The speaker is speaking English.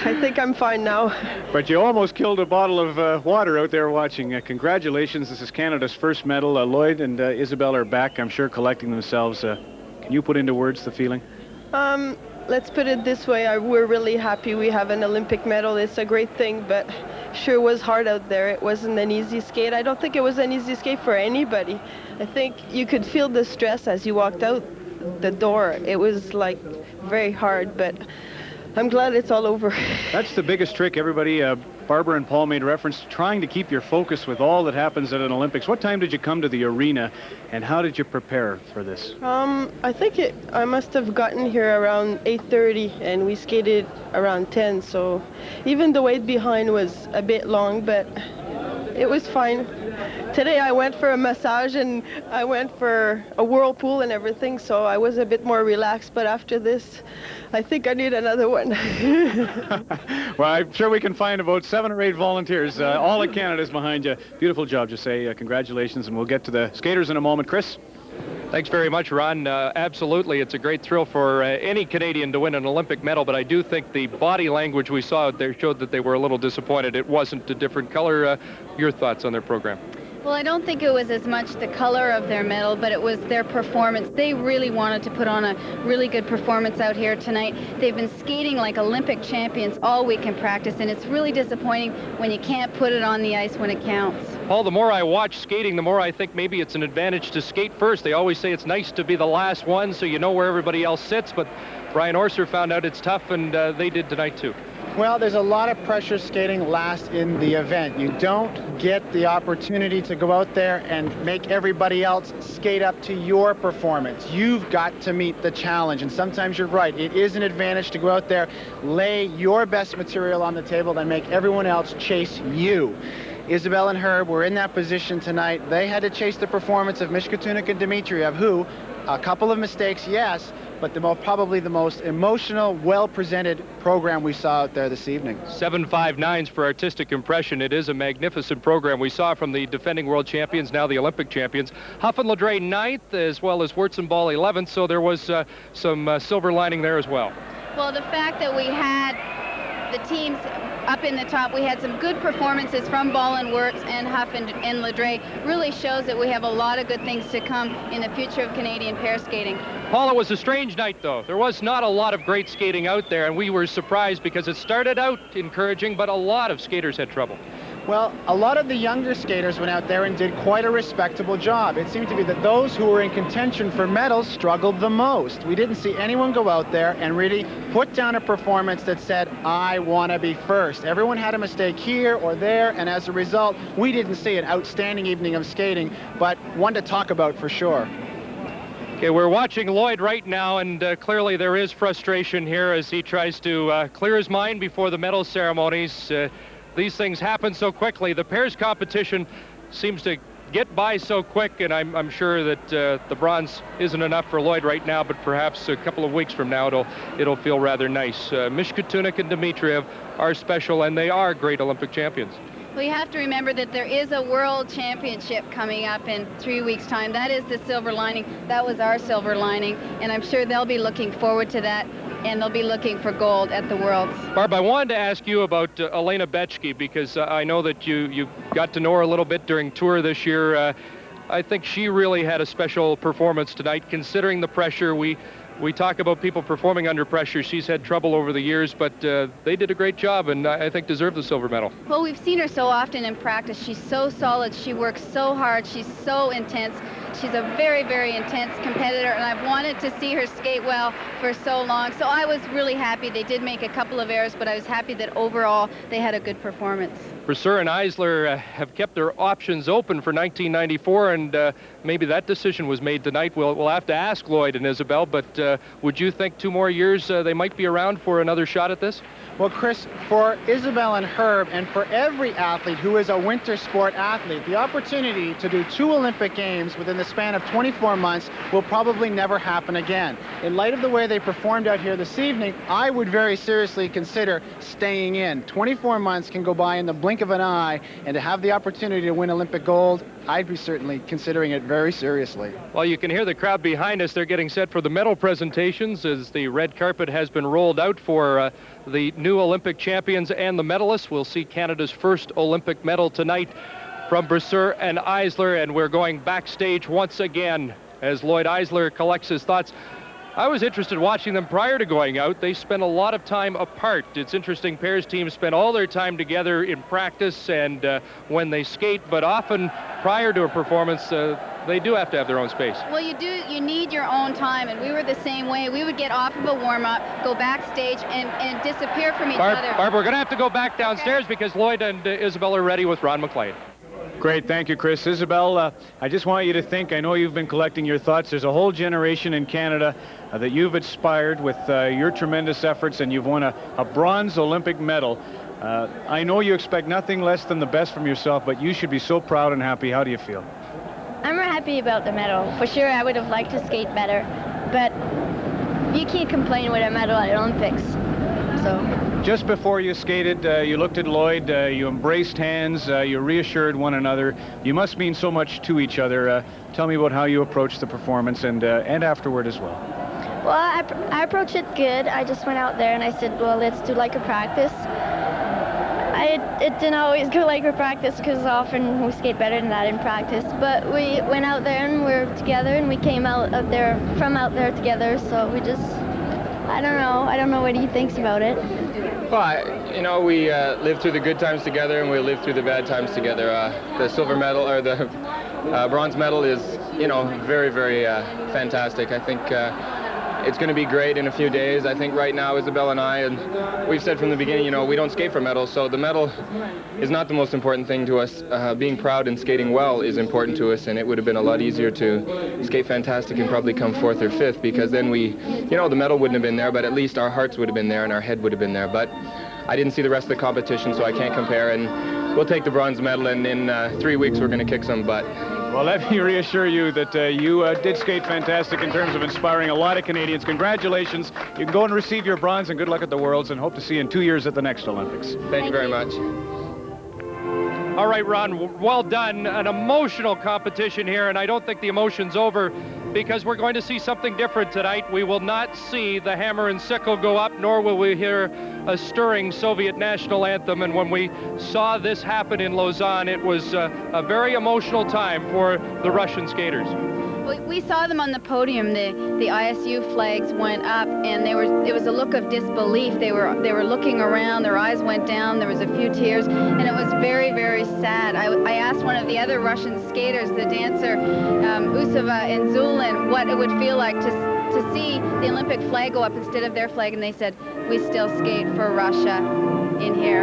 I think I'm fine now. But you almost killed a bottle of water out there watching. Congratulations. This is Canada's first medal. Lloyd and Isabel are back, I'm sure, collecting themselves. Can you put into words the feeling? Let's put it this way. We're really happy we have an Olympic medal. It's a great thing, but sure was hard out there. It wasn't an easy skate. I don't think it was an easy skate for anybody. I think you could feel the stress as you walked out the door. It was like very hard, but I'm glad it's all over. That's the biggest trick. Everybody, Barbara and Paul made reference to trying to keep your focus with all that happens at an Olympics. What time did you come to the arena, and how did you prepare for this? I think I must have gotten here around 8:30, and we skated around 10. So even the wait behind was a bit long, but it was fine. Today I went for a massage and I went for a whirlpool and everything, so I was a bit more relaxed. But after this, I think I need another one. Well, I'm sure we can find about 7 or 8 volunteers. All of Canada's behind you. Beautiful job, Jose. Congratulations, and we'll get to the skaters in a moment. Chris? Thanks very much, Ron. Absolutely, it's a great thrill for any Canadian to win an Olympic medal, but I do think the body language we saw out there showed that they were a little disappointed. It wasn't a different color. Your thoughts on their program? Well, I don't think it was as much the color of their medal, but it was their performance. They really wanted to put on a really good performance out here tonight. They've been skating like Olympic champions all week in practice, and it's really disappointing when you can't put it on the ice when it counts. Paul, the more I watch skating, the more I think maybe it's an advantage to skate first. They always say it's nice to be the last one so you know where everybody else sits, but Brian Orser found out it's tough, and they did tonight too. Well, there's a lot of pressure skating last in the event. You don't get the opportunity to go out there and make everybody else skate up to your performance. You've got to meet the challenge, and sometimes you're right. It is an advantage to go out there, lay your best material on the table, and make everyone else chase you. Isabel and Herb were in that position tonight. They had to chase the performance of Mishkatunik and Dmitriev, who, a couple of mistakes, yes, but probably the most emotional, well-presented program we saw out there this evening. 7.59s for artistic impression. It is a magnificent program. We saw from the defending world champions, now the Olympic champions. Huff and Ledre 9th, as well as Wurtzenball 11th, so there was some silver lining there as well. Well, the fact that we had the teams up in the top, we had some good performances from Ball and Wirtz and Huff and Ledre, really shows that we have a lot of good things to come in the future of Canadian pair skating. Paul, it was a strange night, though. There was not a lot of great skating out there, and we were surprised because it started out encouraging, but a lot of skaters had trouble. Well, a lot of the younger skaters went out there and did quite a respectable job. It seemed to be that those who were in contention for medals struggled the most. We didn't see anyone go out there and really put down a performance that said, I want to be first. Everyone had a mistake here or there, and as a result, we didn't see an outstanding evening of skating, but one to talk about for sure. Okay, we're watching Lloyd right now, and clearly there is frustration here as he tries to clear his mind before the medal ceremonies. These things happen so quickly. The pairs competition seems to get by so quick, and I'm sure that the bronze isn't enough for Lloyd right now, but perhaps a couple of weeks from now it'll feel rather nice. Mishkatunik and Dmitriev are special, and they are great Olympic champions. We have to remember that there is a world championship coming up in 3 weeks' time. That is the silver lining. That was our silver lining, and I'm sure they'll be looking forward to that, and they'll be looking for gold at the Worlds. Barb, I wanted to ask you about Elena Bechke, because I know that you got to know her a little bit during tour this year. I think she really had a special performance tonight, considering the pressure. We talk about people performing under pressure. She's had trouble over the years, but they did a great job, and I think deserved the silver medal. Well, we've seen her so often in practice. She's so solid. She works so hard. She's so intense. She's a very, very intense competitor, and I've wanted to see her skate well for so long. So I was really happy. They did make a couple of errors, but I was happy that overall they had a good performance. Brasseur and Eisler have kept their options open for 1994, and maybe that decision was made tonight. We'll have to ask Lloyd and Isabel, but would you think 2 more years they might be around for another shot at this? Well, Chris, for Isabel and Herb, and for every athlete who is a winter sport athlete, the opportunity to do 2 Olympic Games within the span of 24 months will probably never happen again. In light of the way they performed out here this evening, I would very seriously consider staying in. 24 months can go by in the blink of an eye, and to have the opportunity to win Olympic gold, I'd be certainly considering it very seriously. Well, you can hear the crowd behind us. They're getting set for the medal presentations as the red carpet has been rolled out for the new Olympic champions and the medalists. We'll see Canada's first Olympic medal tonight from Brasseur and Eisler, and we're going backstage once again as Lloyd Eisler collects his thoughts. I was interested watching them prior to going out. They spent a lot of time apart. It's interesting, pairs teams spend all their time together in practice and when they skate, but often prior to a performance, they do have to have their own space. Well, you need your own time, and we were the same way. We would get off of a warm-up, go backstage, and disappear from each other. Barb, we're going to have to go back downstairs because Lloyd and Isabel are ready with Ron McLean. Great, thank you, Chris. Isabel, I just want you to think, I know you've been collecting your thoughts. There's a whole generation in Canada that you've inspired with your tremendous efforts, and you've won a bronze Olympic medal. I know you expect nothing less than the best from yourself, but you should be so proud and happy. How do you feel? I'm happy about the medal. For sure, I would have liked to skate better, but you can't complain with a medal at Olympics. So. Just before you skated, you looked at Lloyd, you embraced hands, you reassured one another. You must mean so much to each other. Tell me about how you approached the performance and afterward as well. Well, I approached it good. I just went out there and I said, well, let's do like a practice. It didn't always go like a practice because often we skate better than that in practice. But we went out there and we were together and we came out there together. So we just, I don't know what he thinks about it. Well, we lived through the good times together and we lived through the bad times together. The silver medal or the bronze medal is, very, very fantastic. I think it's going to be great in a few days. I think right now, Isabel and I, and we've said from the beginning, we don't skate for medals, so the medal is not the most important thing to us. Being proud and skating well is important to us, and it would have been a lot easier to skate fantastic and probably come 4th or 5th, because then the medal wouldn't have been there, but at least our hearts would have been there and our head would have been there. But I didn't see the rest of the competition, so I can't compare, and we'll take the bronze medal, and in 3 weeks we're going to kick some butt. Well, let me reassure you that you did skate fantastic in terms of inspiring a lot of Canadians. Congratulations. You can go and receive your bronze, and good luck at the Worlds, and hope to see you in 2 years at the next Olympics. Thank you very much. All right, Ron, well done. An emotional competition here, and I don't think the emotion's over because we're going to see something different tonight. We will not see the hammer and sickle go up, nor will we hear a stirring Soviet national anthem. And when we saw this happen in Lausanne, it was a very emotional time for the Russian skaters. We saw them on the podium. The ISU flags went up, and there was a look of disbelief. They were looking around. Their eyes went down. There was a few tears, and it was very, very sad. I asked one of the other Russian skaters, the dancer Usova and Zulin, what it would feel like to see the Olympic flag go up instead of their flag, and they said, "We still skate for Russia in here."